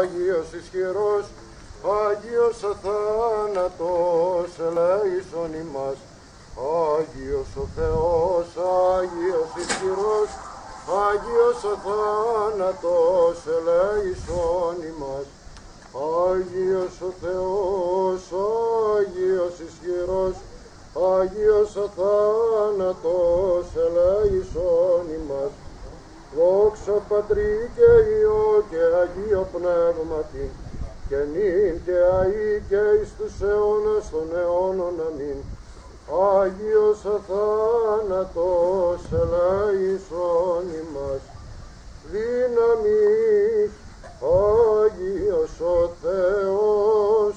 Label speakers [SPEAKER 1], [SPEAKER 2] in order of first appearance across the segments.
[SPEAKER 1] Άγιος ισχυρός, Άγιος αθάνατος, ελέησον ημάς. Άγιος ο Θεός, Άγιος ισχυρός, Άγιος αθάνατος, ελέησον ημάς. Άγιος ο Θεός, Άγιος ισχυρός, Άγιος αθάνατος, ελέησον ημάς. Δόξα Πατρί και Υιό και Αγίο Πνεύματι, και νυν και αεί και εις τους αιώνας των αιώνων. Αμήν. Άγιος αθάνατος, ελέησον ημάς. Δύναμις, Άγιος ο Θεός,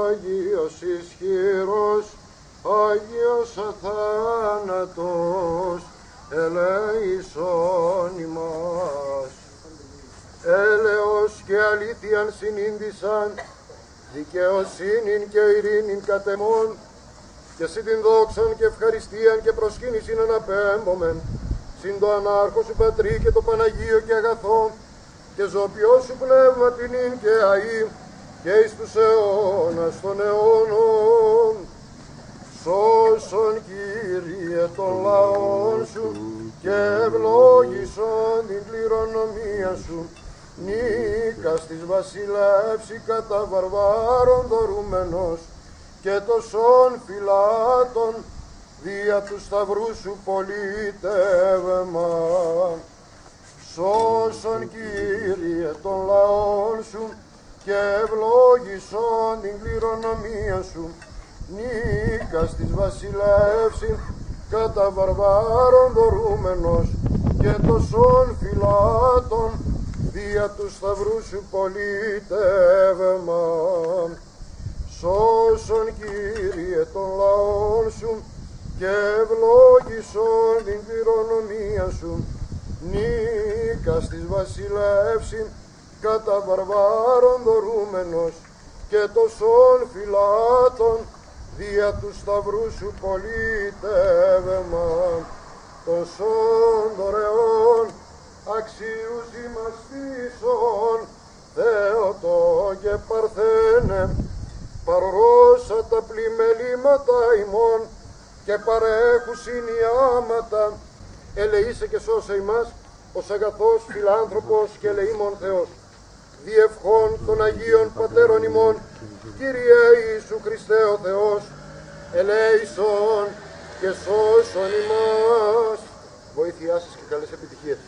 [SPEAKER 1] Άγιος ισχυρός, Άγιος αθάνατος, ελέησον ημάς. Έλεος και αλήθειαν συνήντησαν, δικαιοσύνην και ειρήνην κατεμών, και συ την δόξαν και ευχαριστίαν και προσκύνησιν αναπέμπομεν, συν το ανάρχο σου Πατρί και το Παναγίο και αγαθό, και ζωπιό σου πνεύμα την ίν και αεί, και εις τους αιώνας των αιώνων. Σώσον Κύριε των λαών σου, και ευλόγησον την κληρονομία σου. Νίκας της βασιλεύση κατά βαρβάρων δωρούμενος, και τοσών φυλάτων δια του σταυρού σου πολίτευμα. Σώσον Κύριε των λαών σου, και ευλόγησον την κληρονομία σου. Νίκας της βασιλεύση κατά βαρβάρων δωρούμενος, και τοσών φυλάτων δια του σταυρού σου πολίτευμα. Σώσον Κύριε των λαών σου, και ευλόγησον την κληρονομία σου. Νίκας της βασιλεύση κατά βαρβάρων δωρούμενος, και τοσών φυλάτων δια του σταυρού σου πολίτευμα. Τοσών δωρεών αξίους ημαστήσων, Θεοτό και Παρθένε, παρόσα τα πλημελήματα ημών, και παρέχουσιν οι άματα, ελεήσε και σώσε ημάς, ως αγαθός φιλάνθρωπος και ελεήμων Θεός. Διευχών των Αγίων Πατέρων ημών, Κύριε Ιησού Χριστέ ο Θεός, ελέησον και σώσον ημάς. Βοήθειά σας και καλές επιτυχίες.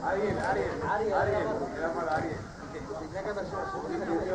[SPEAKER 1] Ariel, era para Ariel. Ya